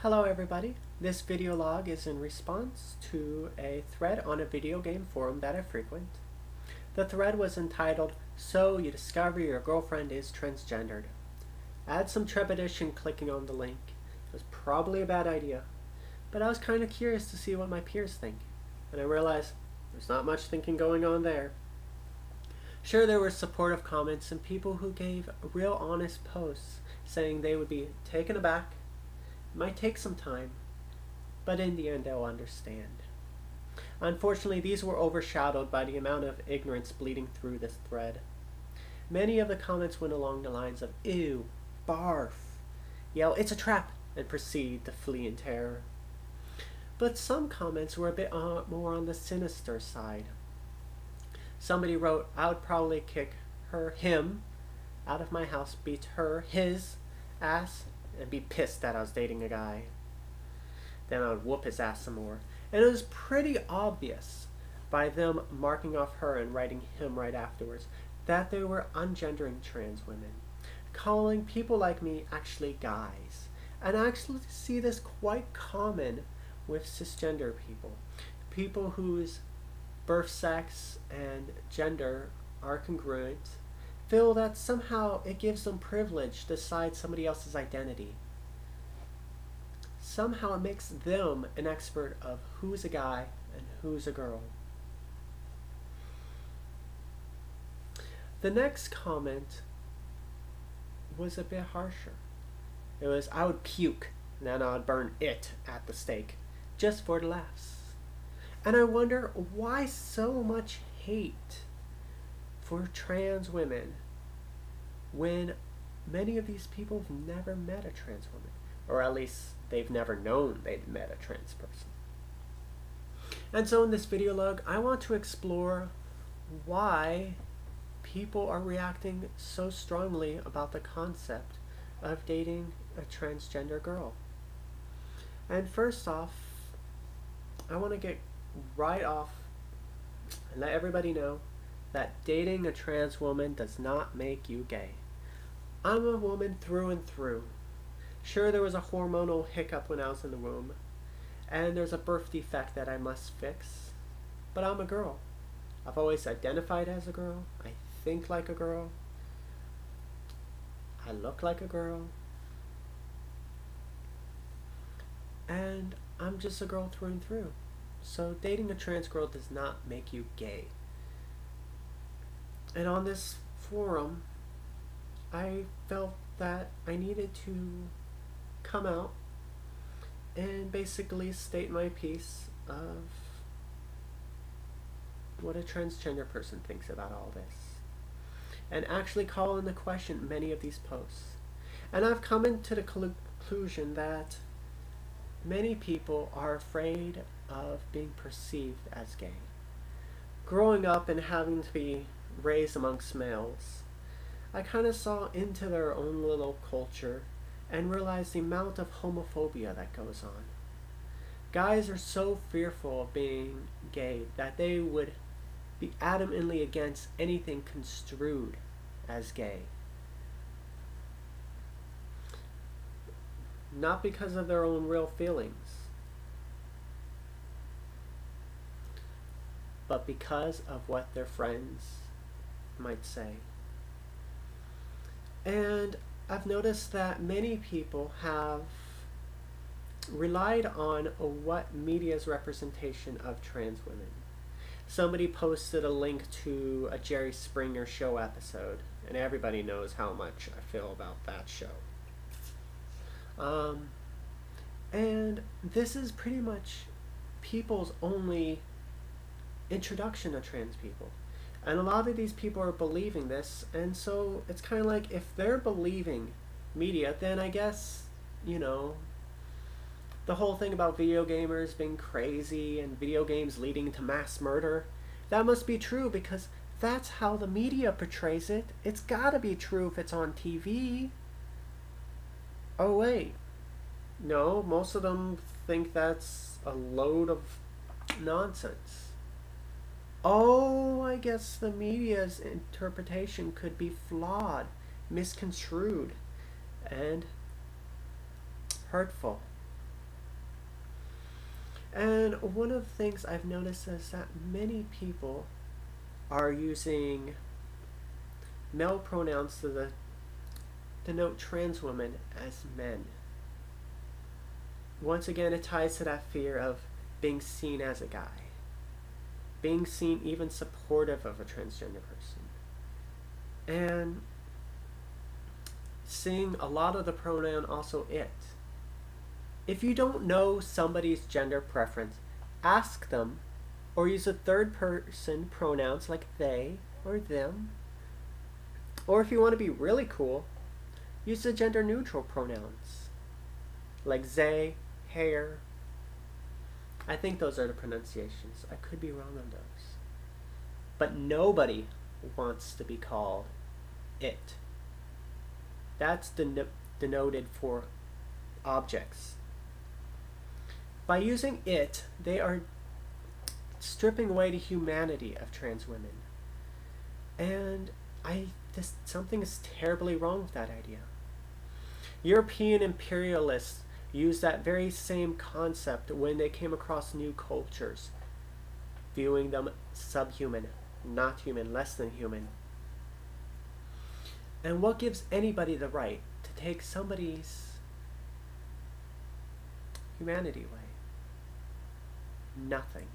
Hello everybody, this video log is in response to a thread on a video game forum that I frequent. The thread was entitled, "So You Discover Your Girlfriend is Transgendered." I had some trepidation clicking on the link. It was probably a bad idea, but I was kind of curious to see what my peers think, and I realized there's not much thinking going on there. Sure, there were supportive comments and people who gave real honest posts saying they would be taken aback. It might take some time, but in the end they'll understand. Unfortunately, these were overshadowed by the amount of ignorance bleeding through this thread. Many of the comments went along the lines of, "Ew, barf," yell, "It's a trap," and proceed to flee in terror. But some comments were a bit more on the sinister side. Somebody wrote, "I would probably kick him, out of my house, beat his ass, and be pissed that I was dating a guy. Then I would whoop his ass some more." And it was pretty obvious by them marking off her and writing him right afterwards that they were ungendering trans women, calling people like me actually guys. And I actually see this quite common with cisgender people whose birth sex and gender are congruent, feel that somehow it gives them privilege to decide somebody else's identity. Somehow it makes them an expert of who's a guy and who's a girl. The next comment was a bit harsher. It was, "I would puke, and then I would burn it at the stake, just for the laughs." And I wonder why so much hate for trans women when many of these people have never met a trans woman, or at least they've never known they'd met a trans person. And so in this video log, I want to explore why people are reacting so strongly about the concept of dating a transgender girl. And first off, I want to get right off and let everybody know that dating a trans woman does not make you gay. I'm a woman through and through. Sure, there was a hormonal hiccup when I was in the womb, and there's a birth defect that I must fix, but I'm a girl. I've always identified as a girl. I think like a girl. I look like a girl. And I'm just a girl through and through. So dating a trans girl does not make you gay. And on this forum, I felt that I needed to come out and basically state my piece of what a transgender person thinks about all this, and actually call into question many of these posts. And I've come into the conclusion that many people are afraid of being perceived as gay. Growing up and having to be raised amongst males, I kind of saw into their own little culture and realized the amount of homophobia that goes on. Guys are so fearful of being gay that they would be adamantly against anything construed as gay. Not because of their own real feelings, but because of what their friends might say. And I've noticed that many people have relied on what media's representation of trans women. Somebody posted a link to a Jerry Springer show episode, and everybody knows how much I feel about that show. And this is pretty much people's only introduction to trans people. And a lot of these people are believing this, and so it's kind of like, if they're believing media, then I guess, you know, the whole thing about video gamers being crazy and video games leading to mass murder, that must be true because that's how the media portrays it. It's gotta be true if it's on TV. Oh wait, no, most of them think that's a load of nonsense. Oh, I guess the media's interpretation could be flawed, misconstrued, and hurtful. And one of the things I've noticed is that many people are using male pronouns to denote trans women as men. Once again, it ties to that fear of being seen as a guy, being seen even supportive of a transgender person, and seeing a lot of the pronoun also it. If you don't know somebody's gender preference, ask them, or use a third person pronouns like they or them. Or if you want to be really cool, use the gender neutral pronouns like they, hair. I think those are the pronunciations. I could be wrong on those. But nobody wants to be called it. That's denoted for objects. By using it, they are stripping away the humanity of trans women. And something is terribly wrong with that idea. European imperialists used that very same concept when they came across new cultures, viewing them subhuman, not human, less than human. And what gives anybody the right to take somebody's humanity away? Nothing.